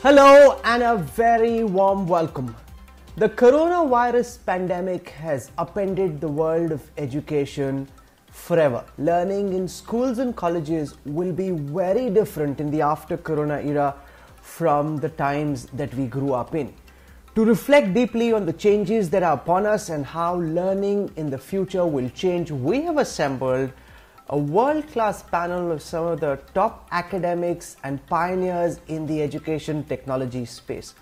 Hello and a very warm welcome. The coronavirus pandemic has upended the world of education forever. Learning in schools and colleges will be very different in the after corona era from the times that we grew up in. To reflect deeply on the changes that are upon us and how learning in the future will change, we have assembled a world-class panel of some of the top academics and pioneers in the education technology space.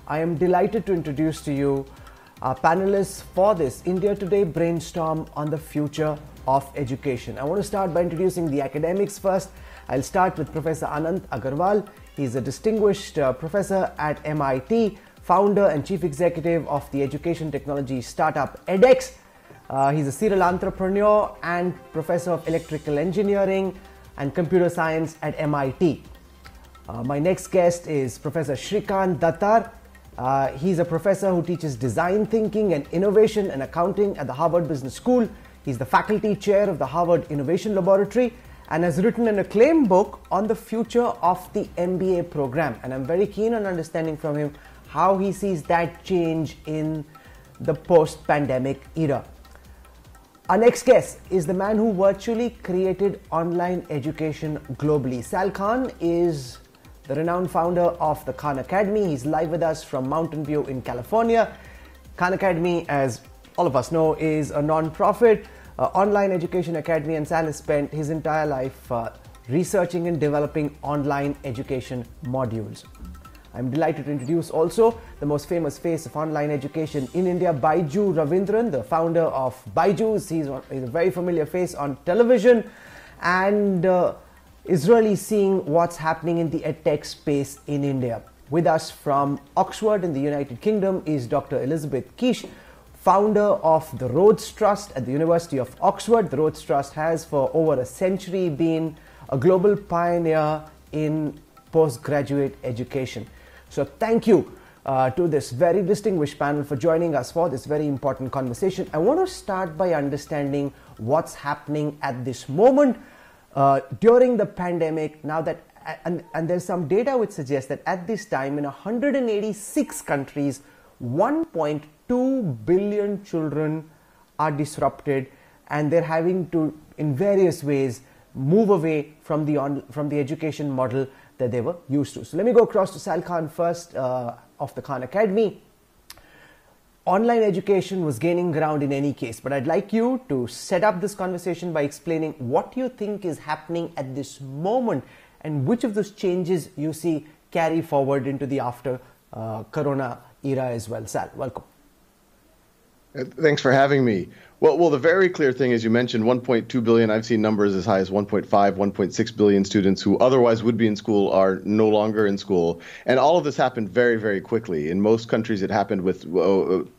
I am delighted to introduce to you our panelists for this India Today brainstorm on the future of education. I want to start by introducing the academics first. I'll start with Professor Anant Agarwal. He's a distinguished professor at MIT, founder and chief executive of the education technology startup edX. He's a serial entrepreneur and professor of electrical engineering and computer science at MIT. My next guest is Professor Shrikant Dattar. He's a professor who teaches design thinking and innovation and accounting at the Harvard Business School. He's the faculty chair of the Harvard Innovation Laboratory and has written an acclaimed book on the future of the MBA program. And I'm very keen on understanding from him how he sees that change in the post-pandemic era. Our next guest is the man who virtually created online education globally. Sal Khan is the renowned founder of the Khan Academy. He's live with us from Mountain View in California. Khan Academy, as all of us know, is a non-profit online education academy, and Sal has spent his entire life researching and developing online education modules. I'm delighted to introduce also the most famous face of online education in India, Baiju Ravindran, the founder of Byju's. He's a very familiar face on television and is really seeing what's happening in the edtech space in India. With us from Oxford in the United Kingdom is Dr. Elizabeth Kish, founder of the Rhodes Trust at the University of Oxford. The Rhodes Trust has for over a century been a global pioneer in postgraduate education. So thank you to this very distinguished panel for joining us for this very important conversation. I want to start by understanding what's happening at this moment during the pandemic. Now that, and there's some data which suggests that at this time in 186 countries, 1.2 billion children are disrupted, and they're having to, in various ways, move away from the education model that they were used to. So let me go across to Sal Khan first of the Khan Academy. Online education was gaining ground in any case, but I'd like you to set up this conversation by explaining what you think is happening at this moment and which of those changes you see carry forward into the after Corona era as well. Sal, welcome. Thanks for having me. Well, the very clear thing, as you mentioned, 1.2 billion, I've seen numbers as high as 1.5, 1.6 billion students who otherwise would be in school are no longer in school. And all of this happened very, very quickly. In most countries, it happened with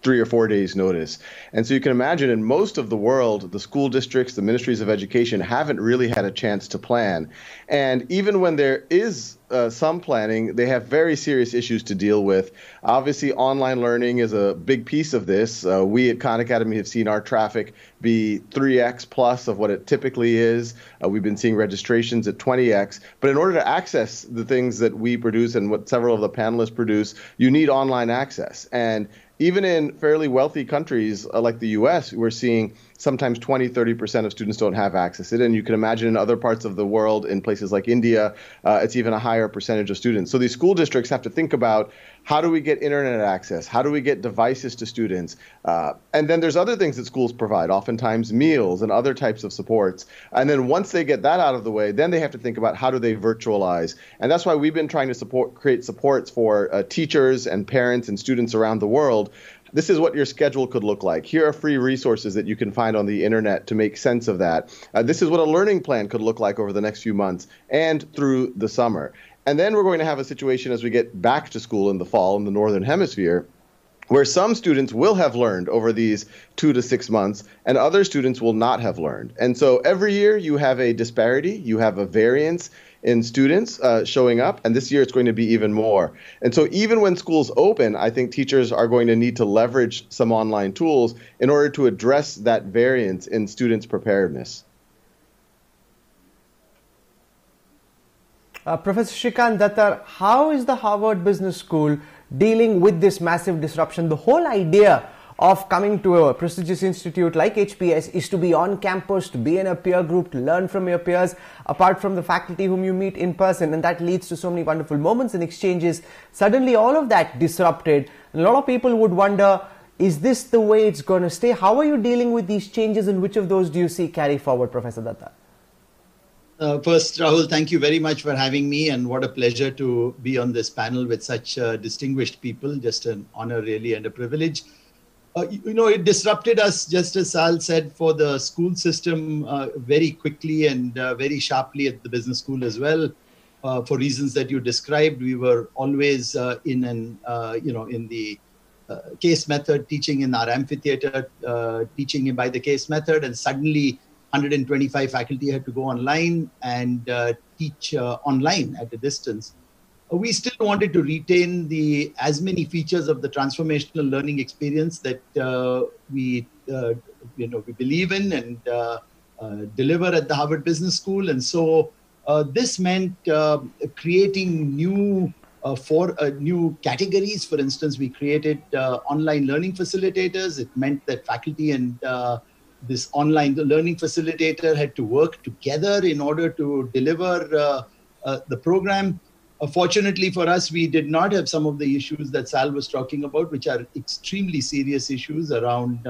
3 or 4 days notice. And so you can imagine in most of the world, the school districts, the ministries of education haven't really had a chance to plan. And even when there is some planning, they have very serious issues to deal with. Obviously, online learning is a big piece of this. We at Khan Academy have seen our traffic be 3x plus of what it typically is. We've been seeing registrations at 20x. But in order to access the things that we produce and what several of the panelists produce, you need online access. And even in fairly wealthy countries like the US, we're seeing sometimes 20, 30% of students don't have access to it. And you can imagine in other parts of the world, in places like India, it's even a higher percentage of students. So these school districts have to think about, how do we get internet access? How do we get devices to students? And then there's other things that schools provide, oftentimes meals and other types of supports. And then once they get that out of the way, then they have to think about how do they virtualize. And that's why we've been trying to create supports for teachers and parents and students around the world. This is what your schedule could look like. Here are free resources that you can find on the internet to make sense of that. This is what a learning plan could look like over the next few months and through the summer. And then we're going to have a situation as we get back to school in the fall in the Northern Hemisphere, where some students will have learned over these 2 to 6 months and other students will not have learned. And so every year you have a disparity, you have a variance in students showing up, and this year it's going to be even more. And so even when schools open, I think teachers are going to need to leverage some online tools in order to address that variance in students' preparedness. Professor Shrikant Dattar, how is the Harvard Business School dealing with this massive disruption? The whole idea of coming to a prestigious institute like HBS is to be on campus, to be in a peer group, to learn from your peers, apart from the faculty whom you meet in person, and that leads to so many wonderful moments and exchanges. Suddenly all of that disrupted, and a lot of people would wonder, is this the way it's going to stay? How are you dealing with these changes, and which of those do you see carry forward, Professor Dattar? First, Rahul, thank you very much for having me, and what a pleasure to be on this panel with such distinguished people. Just an honor, really, and a privilege. It disrupted us, just as Sal said, for the school system very quickly and very sharply at the business school as well. For reasons that you described, we were always in the case method, teaching in our amphitheater, teaching by the case method, and suddenly 125 faculty had to go online and teach online at a distance. We still wanted to retain as many features of the transformational learning experience that we believe in and deliver at the Harvard Business School. And so this meant creating new categories. For instance, we created online learning facilitators. It meant that faculty and this online learning facilitator had to work together in order to deliver the program. Fortunately for us, we did not have some of the issues that Sal was talking about, which are extremely serious issues around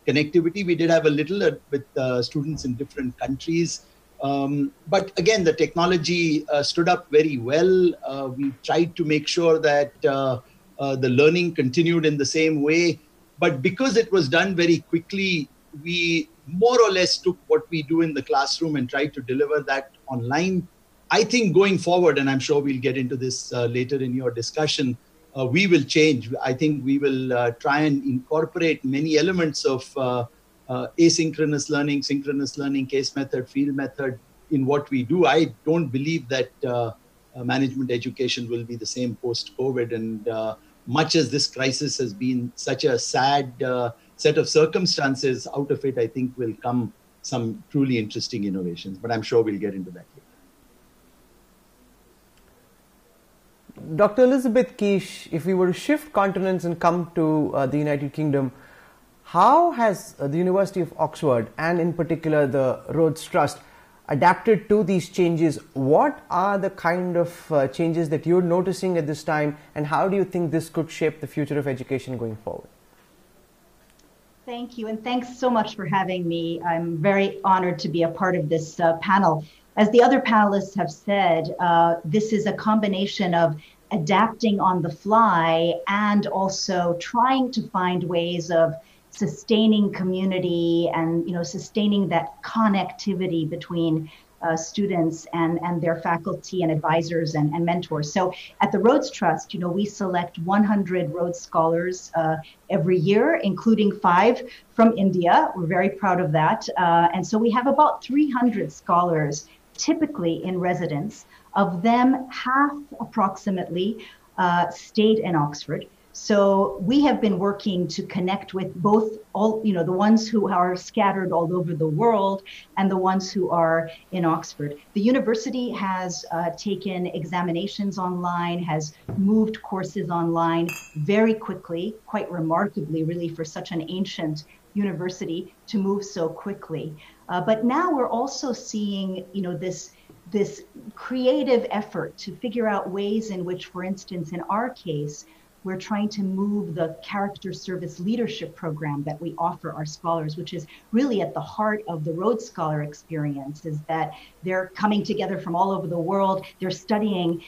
connectivity. We did have a little with students in different countries. But again, the technology stood up very well. We tried to make sure that the learning continued in the same way. But because it was done very quickly, we more or less took what we do in the classroom and tried to deliver that online. I think going forward, and I'm sure we'll get into this later in your discussion, we will change. I think we will try and incorporate many elements of asynchronous learning, synchronous learning, case method, field method in what we do. I don't believe that management education will be the same post-COVID. And much as this crisis has been such a sad set of circumstances, out of it, I think will come some truly interesting innovations. But I'm sure we'll get into that later. Dr. Elizabeth Kish, if we were to shift continents and come to the United Kingdom, how has the University of Oxford, and in particular the Rhodes Trust, adapted to these changes? What are the kind of changes that you're noticing at this time, and how do you think this could shape the future of education going forward? Thank you, and thanks so much for having me. I'm very honored to be a part of this panel. As the other panelists have said, this is a combination of adapting on the fly and also trying to find ways of sustaining community and sustaining that connectivity between students and their faculty and advisors and mentors. So at the Rhodes Trust, we select 100 Rhodes Scholars every year, including 5 from India. We're very proud of that. And so we have about 300 scholars typically in residence. Of them, half approximately stayed in Oxford. So we have been working to connect with both the ones who are scattered all over the world and the ones who are in Oxford. The university has taken examinations online, has moved courses online very quickly, quite remarkably, really, for such an ancient university to move so quickly. But now we're also seeing, this creative effort to figure out ways in which, for instance, in our case, we're trying to move the character service leadership program that we offer our scholars, which is really at the heart of the Rhodes Scholar experience, is that they're coming together from all over the world. They're studying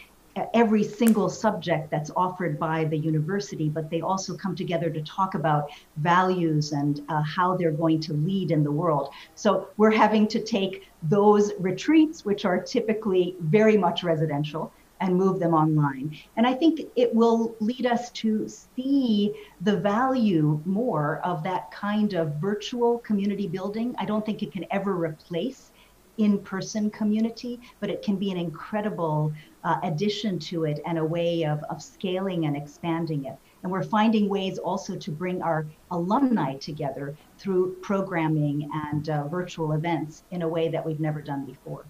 every single subject that's offered by the university, but they also come together to talk about values and how they're going to lead in the world. So we're having to take those retreats, which are typically very much residential, and move them online. And I think it will lead us to see the value more of that kind of virtual community building. I don't think it can ever replace in-person community, but it can be an incredible addition to it and a way of scaling and expanding it. And we're finding ways also to bring our alumni together through programming and virtual events in a way that we've never done before.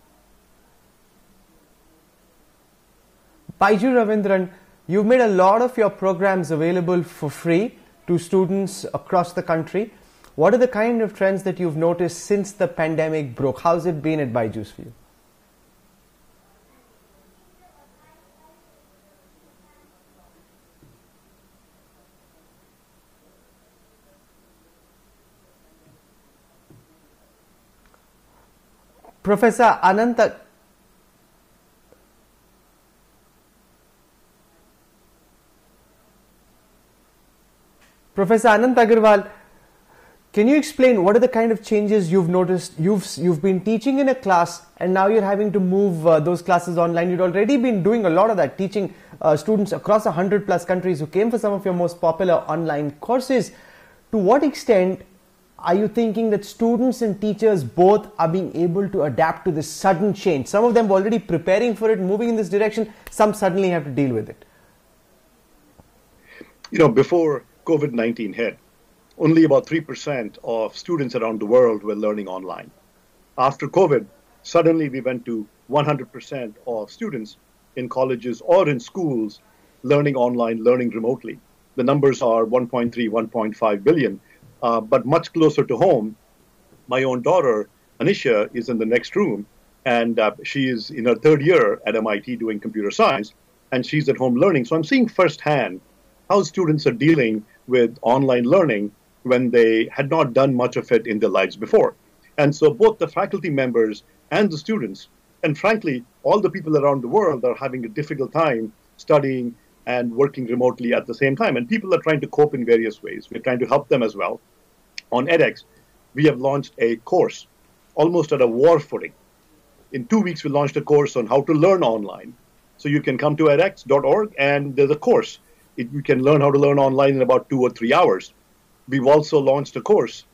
Baiju Ravindran, you've made a lot of your programs available for free to students across the country. What are the kind of trends that you've noticed since the pandemic broke? How's it been at Baiju's for you? Professor Ananta, Professor Anant Agarwal, can you explain what are the kind of changes you've noticed? You've been teaching in a class and now you're having to move those classes online. You'd already been doing a lot of that, teaching students across 100+ countries who came for some of your most popular online courses. To what extent are you thinking that students and teachers both are being able to adapt to this sudden change? Some of them were already preparing for it, moving in this direction. Some suddenly have to deal with it. You know, before COVID-19 hit, only about 3% of students around the world were learning online. After COVID, suddenly we went to 100% of students in colleges or in schools learning online, learning remotely. The numbers are 1.3, 1.5 billion. But much closer to home, my own daughter, Anisha, is in the next room, and she is in her 3rd year at MIT doing computer science, and she's at home learning. So I'm seeing firsthand how students are dealing with online learning when they had not done much of it in their lives before. And so both the faculty members and the students, and frankly, all the people around the world are having a difficult time studying and working remotely at the same time. And people are trying to cope in various ways. We're trying to help them as well. On edX, we have launched a course almost at a war footing. In 2 weeks, we launched a course on how to learn online. So you can come to edX.org and there's a course. You can learn how to learn online in about 2 or 3 hours. We've also launched a course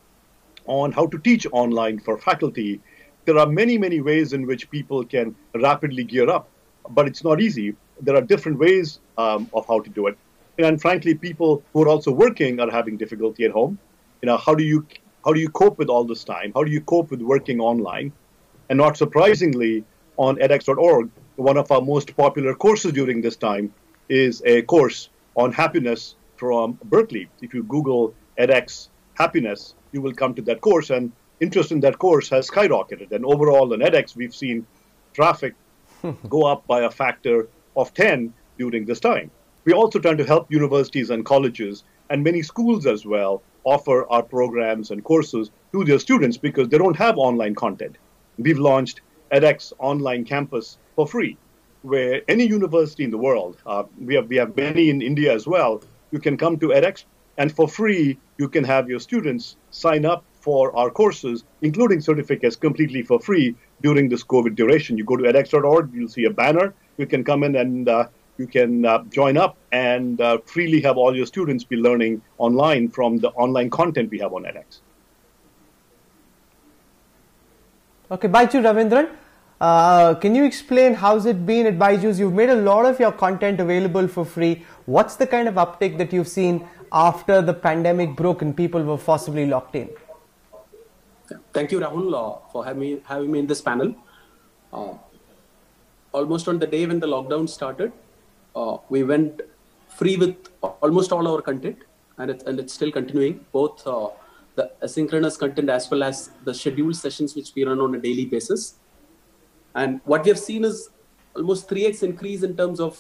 on how to teach online for faculty. There are many, many ways in which people can rapidly gear up, but it's not easy. There are different ways of how to do it. And frankly, people who are also working are having difficulty at home. You know, how do you cope with all this time? How do you cope with working online? And not surprisingly, on edX.org, one of our most popular courses during this time is a course on happiness from Berkeley. If you Google edX happiness, you will come to that course, and interest in that course has skyrocketed. And overall in edX, we've seen traffic go up by a factor of 10 during this time. We're also trying to help universities and colleges and many schools as well offer our programs and courses to their students because they don't have online content. We've launched edX Online Campus for free, where any university in the world, we have many in India as well, you can come to edX, and for free, you can have your students sign up for our courses, including certificates, completely for free during this COVID duration. You go to edX.org, you'll see a banner. You can come in and you can join up and freely have all your students be learning online from the online content we have on edX. Okay, Baiju Ravindran, can you explain how's it been at Baiju's? You've made a lot of your content available for free. What's the kind of uptake that you've seen after the pandemic broke and people were forcibly locked in? Thank you, Rahul, for having me in this panel. Almost on the day when the lockdown started, we went free with almost all our content, and it's still continuing, both the asynchronous content as well as the scheduled sessions which we run on a daily basis. And what we have seen is almost 3x increase in terms of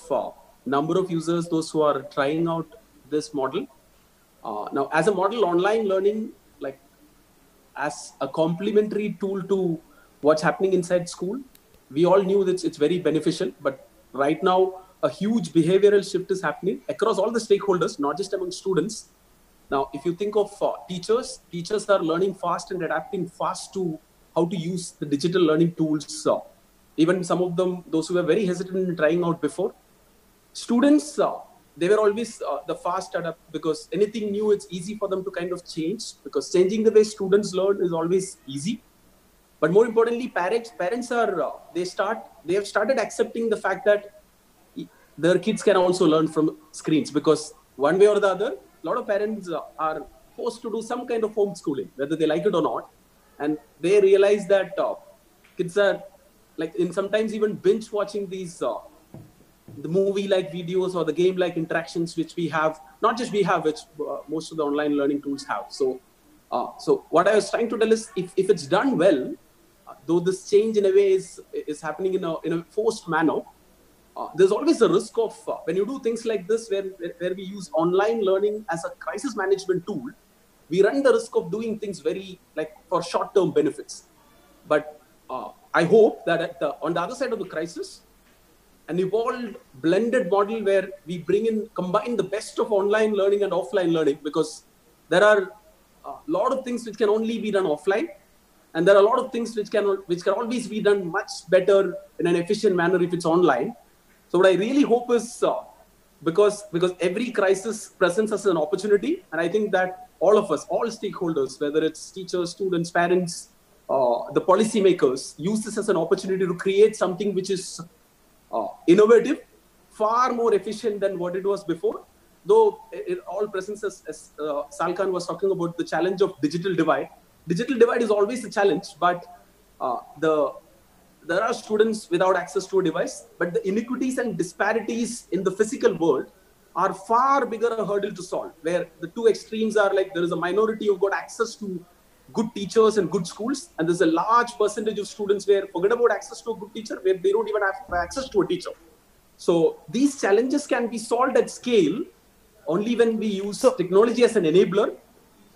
number of users, those who are trying out this model. Now, as a model, online learning, like as a complementary tool to what's happening inside school, we all knew that it's very beneficial. But right now, a huge behavioral shift is happening across all the stakeholders, not just among students. Now, if you think of teachers are learning fast and adapting fast to how to use the digital learning tools. Even some of them, those who were very hesitant in trying out before. Students, they were always the fast adapt, because anything new, it's easy for them to kind of change, because changing the way students learn is always easy. But more importantly, parents are, they have started accepting the fact that their kids can also learn from screens, because one way or the other, a lot of parents are forced to do some kind of homeschooling, whether they like it or not. And they realize that kids are like sometimes even binge watching these the movie-like videos or the game-like interactions which we have, not just we have, which most of the online learning tools have. So, so what I was trying to tell is, if it's done well, though this change in a way is happening in a forced manner, there's always a risk of, when you do things like this, where we use online learning as a crisis management tool, we run the risk of doing things very like for short-term benefits. But I hope that on the other side of the crisis, an evolved blended model where we combine the best of online learning and offline learning, because there are a lot of things which can only be done offline, and there are a lot of things which can always be done much better in an efficient manner if it's online. So what I really hope is, because every crisis presents us an opportunity, and I think that all of us, all stakeholders, whether it's teachers, students, parents, the policymakers, use this as an opportunity to create something which is innovative, far more efficient than what it was before. Though it all presents, as Salkan was talking about, the challenge of digital divide. Digital divide is always a challenge, but there are students without access to a device, but the inequities and disparities in the physical world are far bigger a hurdle to solve, where the two extremes are like, there is a minority who've got access to good teachers and good schools, and there's a large percentage of students where, forget about access to a good teacher, where they don't even have access to a teacher. So these challenges can be solved at scale only when we use technology as an enabler,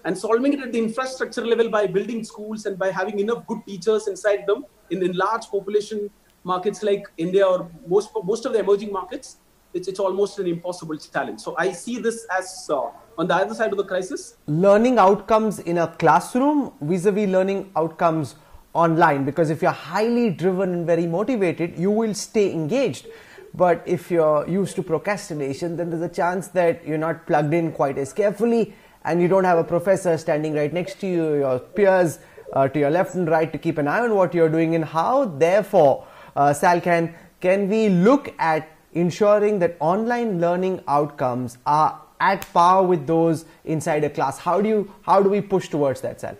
and solving it at the infrastructure level by building schools and by having enough good teachers inside them in large population markets like India or most of the emerging markets. It's almost an impossible challenge. So I see this as on the other side of the crisis. Learning outcomes in a classroom vis-a-vis learning outcomes online, because if you're highly driven and very motivated, you will stay engaged. But if you're used to procrastination, then there's a chance that you're not plugged in quite as carefully, and you don't have a professor standing right next to you, your peers to your left and right to keep an eye on what you're doing. And how, therefore, Sal, can we look at ensuring that online learning outcomes are at par with those inside a class? How do we push towards that, Sal?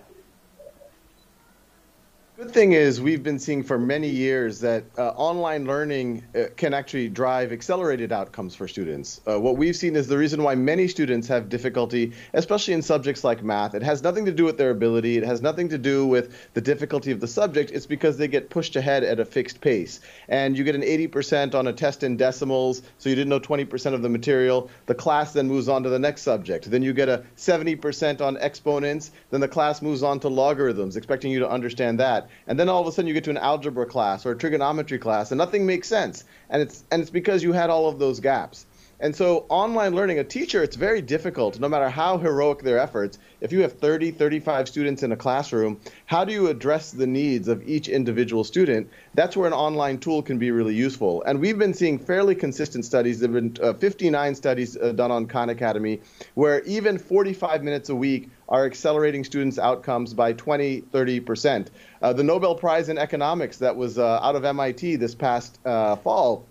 Good thing is, we've been seeing for many years that online learning can actually drive accelerated outcomes for students. What we've seen is the reason why many students have difficulty, especially in subjects like math. It has nothing to do with their ability. It has nothing to do with the difficulty of the subject. It's because they get pushed ahead at a fixed pace. And you get an 80% on a test in decimals, so you didn't know 20% of the material. The class then moves on to the next subject. Then you get a 70% on exponents. Then the class moves on to logarithms, expecting you to understand that. And then all of a sudden you get to an algebra class or a trigonometry class and nothing makes sense. And it's because you had all of those gaps. And so online learning, a teacher, it's very difficult, no matter how heroic their efforts. If you have 30, 35 students in a classroom, how do you address the needs of each individual student? That's where an online tool can be really useful. And we've been seeing fairly consistent studies. There have been 59 studies done on Khan Academy, where even 45 minutes a week are accelerating students' outcomes by 20, 30%. The Nobel Prize in Economics that was out of MIT this past fall,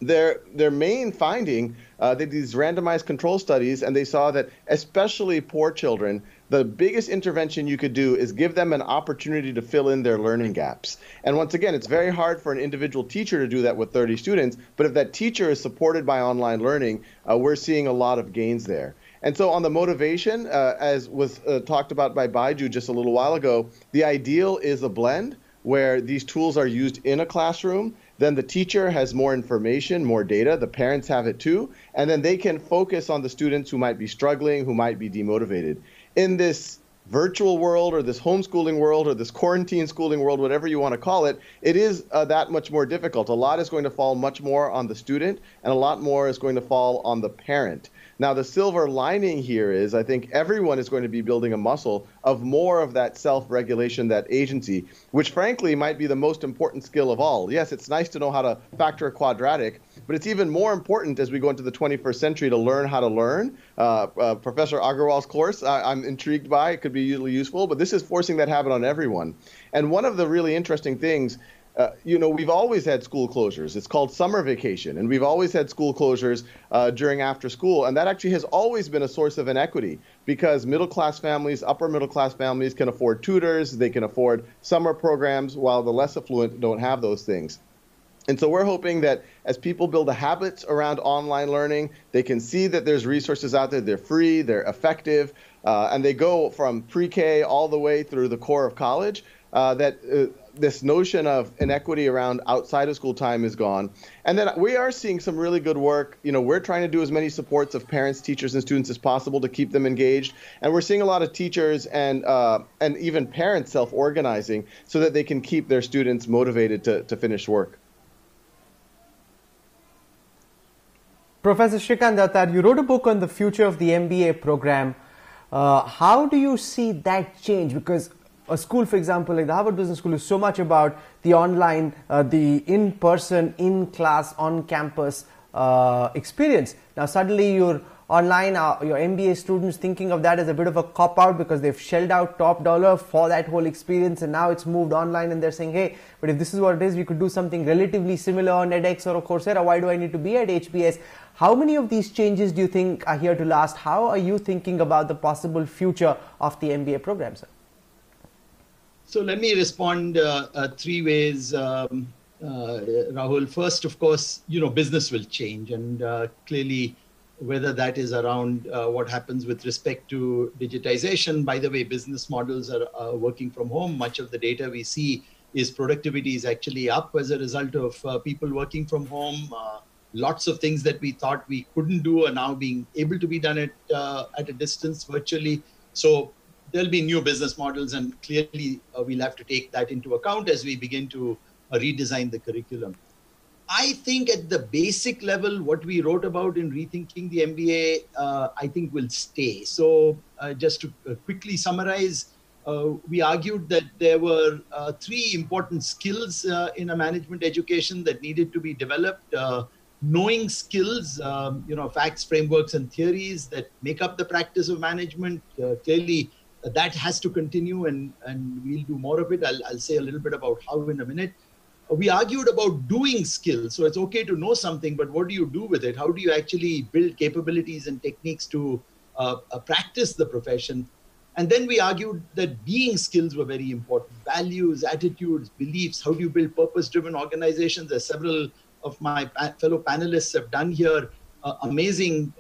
their main finding, they did these randomized control studies, and they saw that especially poor children, the biggest intervention you could do is give them an opportunity to fill in their learning gaps. And once again, it's very hard for an individual teacher to do that with 30 students, but if that teacher is supported by online learning, we're seeing a lot of gains there. And so on the motivation, as was talked about by Baiju just a little while ago, the ideal is a blend where these tools are used in a classroom. Then the teacher has more information, more data. The parents have it too. And then they can focus on the students who might be struggling, who might be demotivated. In this virtual world or this homeschooling world or this quarantine schooling world, whatever you want to call it, it is that much more difficult. A lot is going to fall much more on the student, and a lot more is going to fall on the parent. Now, the silver lining here is I think everyone is going to be building a muscle of more of that self-regulation, that agency, which frankly might be the most important skill of all. Yes, it's nice to know how to factor a quadratic, but it's even more important as we go into the 21st century to learn how to learn. Professor Agarwal's course, I'm intrigued by. It could be really useful, but this is forcing that habit on everyone. And one of the really interesting things, we've always had school closures. It's called summer vacation, and we've always had school closures during after school, and that actually has always been a source of inequity because middle-class families, upper middle-class families can afford tutors, they can afford summer programs, while the less affluent don't have those things. And so we're hoping that as people build the habits around online learning, they can see that there's resources out there, they're free, they're effective, and they go from pre-K all the way through the core of college, this notion of inequity around outside of school time is gone. And then we are seeing some really good work. We're trying to do as many supports of parents, teachers, and students as possible to keep them engaged. And we're seeing a lot of teachers and even parents self-organizing so that they can keep their students motivated to finish work. Professor Shrikant Dattar, you wrote a book on the future of the MBA program. How do you see that change? Because a school, for example, like the Harvard Business School, is so much about the online, the in-person, in-class, on-campus experience. Now, suddenly you're online, your MBA students thinking of that as a bit of a cop-out because they've shelled out top dollar for that whole experience, and now it's moved online and they're saying, hey, but if this is what it is, we could do something relatively similar on edX or Coursera. Why do I need to be at HBS? How many of these changes do you think are here to last? How are you thinking about the possible future of the MBA program, sir? So let me respond three ways, Rahul. First, of course, business will change, and clearly, whether that is around what happens with respect to digitization. By the way, business models are working from home. Much of the data we see is productivity is actually up as a result of people working from home. Lots of things that we thought we couldn't do are now being able to be done at a distance virtually. So there'll be new business models, and clearly we'll have to take that into account as we begin to redesign the curriculum. I think at the basic level, what we wrote about in Rethinking the MBA, I think will stay. So just to quickly summarize, we argued that there were three important skills in a management education that needed to be developed. Knowing skills, facts, frameworks, and theories that make up the practice of management. Clearly, that has to continue, and we'll do more of it. I'll say a little bit about how in a minute. We argued about doing skills. So it's okay to know something, but what do you do with it? How do you actually build capabilities and techniques to practice the profession? And then we argued that being skills were very important. Values, attitudes, beliefs. How do you build purpose-driven organizations? As several of my fellow panelists have done here, amazing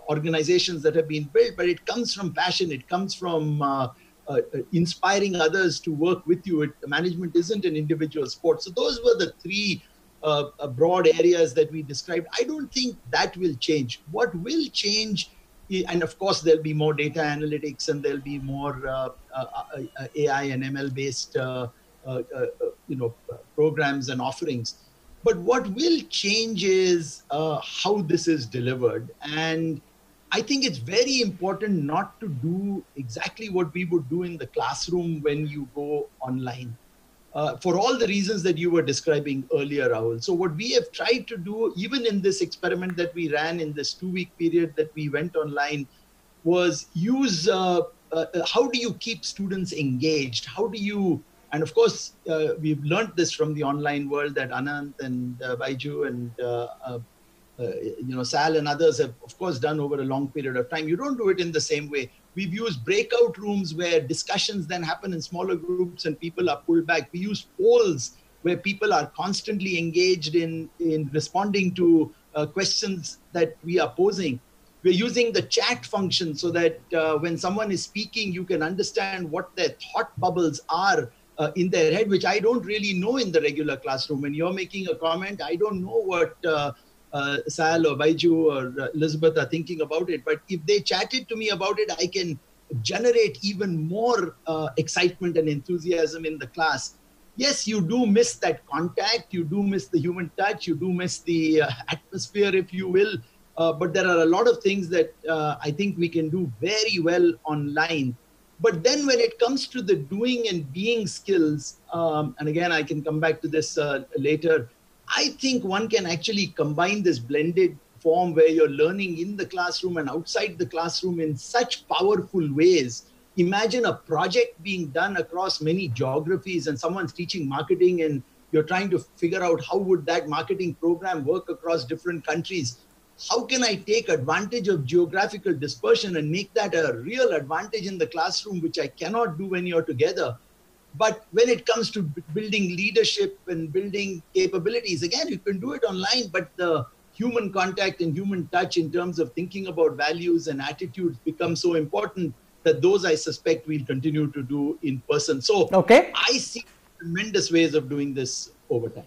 organizations that have been built, but it comes from passion. It comes from inspiring others to work with you. Management isn't an individual sport. So those were the three broad areas that we described. I don't think that will change. What will change, and of course there'll be more data analytics, and there'll be more AI and ML based programs and offerings. But what will change is how this is delivered. And I think it's very important not to do exactly what we would do in the classroom when you go online, for all the reasons that you were describing earlier, Rahul. So what we have tried to do, even in this experiment that we ran in this 2-week period that we went online, was use how do you keep students engaged? How do you, and of course, we've learned this from the online world that Anant and Baiju and Sal and others have, of course, done over a long period of time. You don't do it in the same way. We've used breakout rooms where discussions then happen in smaller groups and people are pulled back. We use polls where people are constantly engaged in responding to questions that we are posing. We're using the chat function so that when someone is speaking, you can understand what their thought bubbles are in their head, which I don't really know in the regular classroom. When you're making a comment, I don't know what Sal or Baiju or Elizabeth are thinking about it. But if they chatted to me about it, I can generate even more excitement and enthusiasm in the class. Yes, you do miss that contact. You do miss the human touch. You do miss the atmosphere, if you will. But there are a lot of things that I think we can do very well online. But then when it comes to the doing and being skills, and again, I can come back to this later, I think one can actually combine this blended form where you're learning in the classroom and outside the classroom in such powerful ways. Imagine a project being done across many geographies and someone's teaching marketing and you're trying to figure out how would that marketing program work across different countries. How can I take advantage of geographical dispersion and make that a real advantage in the classroom, which I cannot do when you're together? But when it comes to building leadership and building capabilities, again, you can do it online, but the human contact and human touch in terms of thinking about values and attitudes become so important that those I suspect we'll continue to do in person. So Okay. I see tremendous ways of doing this over time.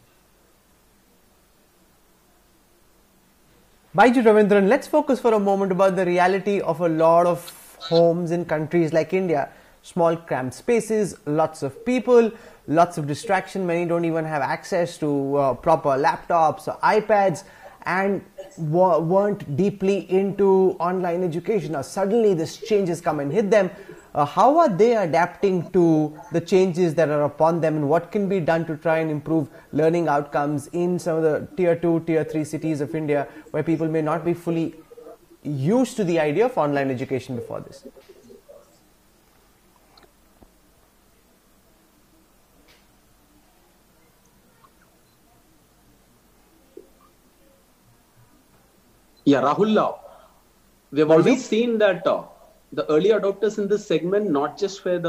Baiju Ravindran, let's focus for a moment about the reality of a lot of homes in countries like India. Small cramped spaces, lots of people, lots of distraction. Many don't even have access to proper laptops or iPads and weren't deeply into online education. Now suddenly this changes come and hit them. How are they adapting to the changes that are upon them, and what can be done to try and improve learning outcomes in some of the tier 2, tier 3 cities of India where people may not be fully used to the idea of online education before this? Yeah, Rahul, we've always seen that the early adopters in this segment, not just from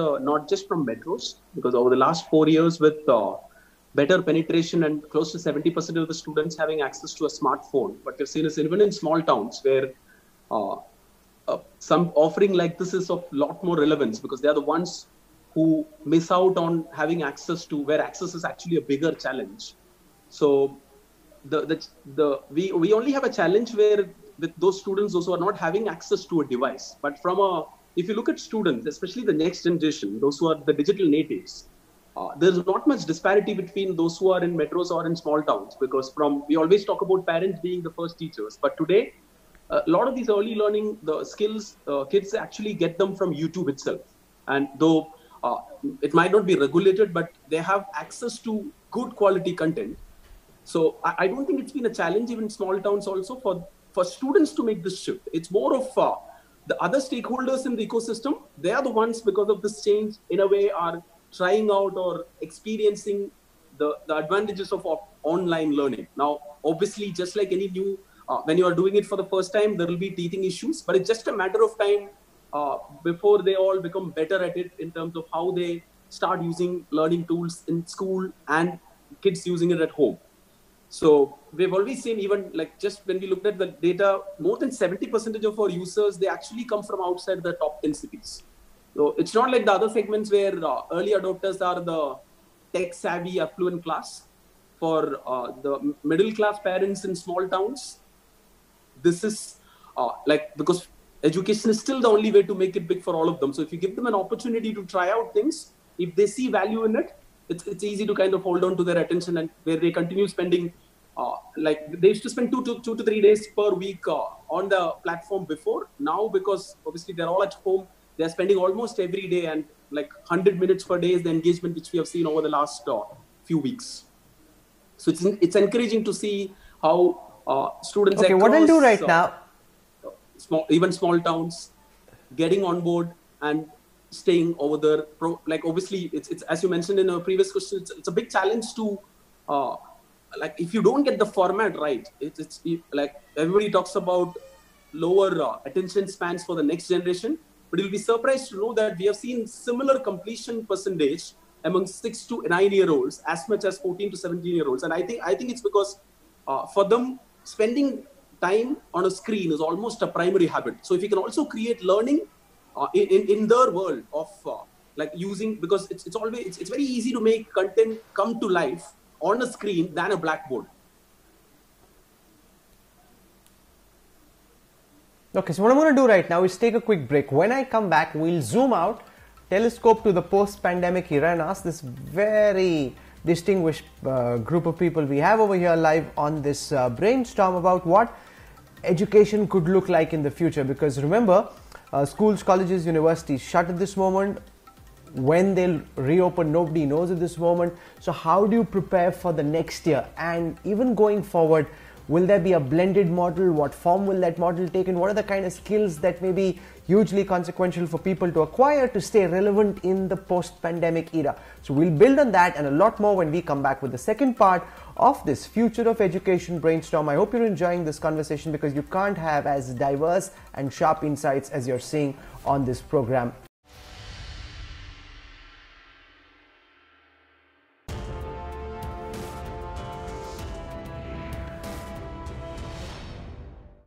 metros, because over the last 4 years with better penetration and close to 70% of the students having access to a smartphone, but we've seen this even in small towns where some offering like this is of lot more relevance because they are the ones who miss out on having access to where access is actually a bigger challenge. So we only have a challenge where with those students those who are not having access to a device. But if you look at students, especially the next generation, those who are the digital natives, there's not much disparity between those who are in metros or in small towns because we always talk about parents being the first teachers. But today, a lot of these early learning, the skills, kids actually get them from YouTube itself. And though it might not be regulated, but they have access to good quality content. So I don't think it's been a challenge even in small towns also for students to make this shift. It's more of the other stakeholders in the ecosystem. They are the ones because of this change in a way are trying out or experiencing the advantages of online learning. Now, obviously, just like any new, when you are doing it for the first time, there will be teething issues, but it's just a matter of time before they all become better at it in terms of how they start using learning tools in school and kids using it at home. So we've always seen even like just when we looked at the data, more than 70% of our users, they actually come from outside the top 10 cities. So it's not like the other segments where early adopters are the tech savvy affluent class. For the middle class parents in small towns, this is because education is still the only way to make it big for all of them. So if you give them an opportunity to try out things, if they see value in it, it's easy to kind of hold on to their attention and where they continue spending, they used to spend 2 to 3 days per week on the platform before. Now, because obviously they're all at home, they're spending almost every day and like 100 minutes per day is the engagement which we have seen over the last few weeks. So it's encouraging to see how students across, what I'll do right now, even small towns, getting on board and staying over there. Obviously, it's as you mentioned in a previous question, it's a big challenge to if you don't get the format right, it's like everybody talks about lower attention spans for the next generation, but you'll be surprised to know that we have seen similar completion percentage among 6 to 9-year-olds as much as 14 to 17-year-olds. And I think it's because for them, spending time on a screen is almost a primary habit. So if you can also create learning in their world of using, because it's very easy to make content come to life on a screen than a blackboard. Okay, so what I'm going to do right now is take a quick break. When I come back, we'll zoom out, telescope to the post-pandemic era and ask this very distinguished group of people we have over here live on this brainstorm about what education could look like in the future. Because remember, schools, colleges, universities shut at this moment. When they'll reopen, nobody knows at this moment. So how do you prepare for the next year? And even going forward, will there be a blended model? What form will that model take? And what are the kind of skills that may be hugely consequential for people to acquire to stay relevant in the post-pandemic era? So we'll build on that and a lot more when we come back with the second part of this Future of Education brainstorm. I hope you're enjoying this conversation because you can't have as diverse and sharp insights as you're seeing on this program.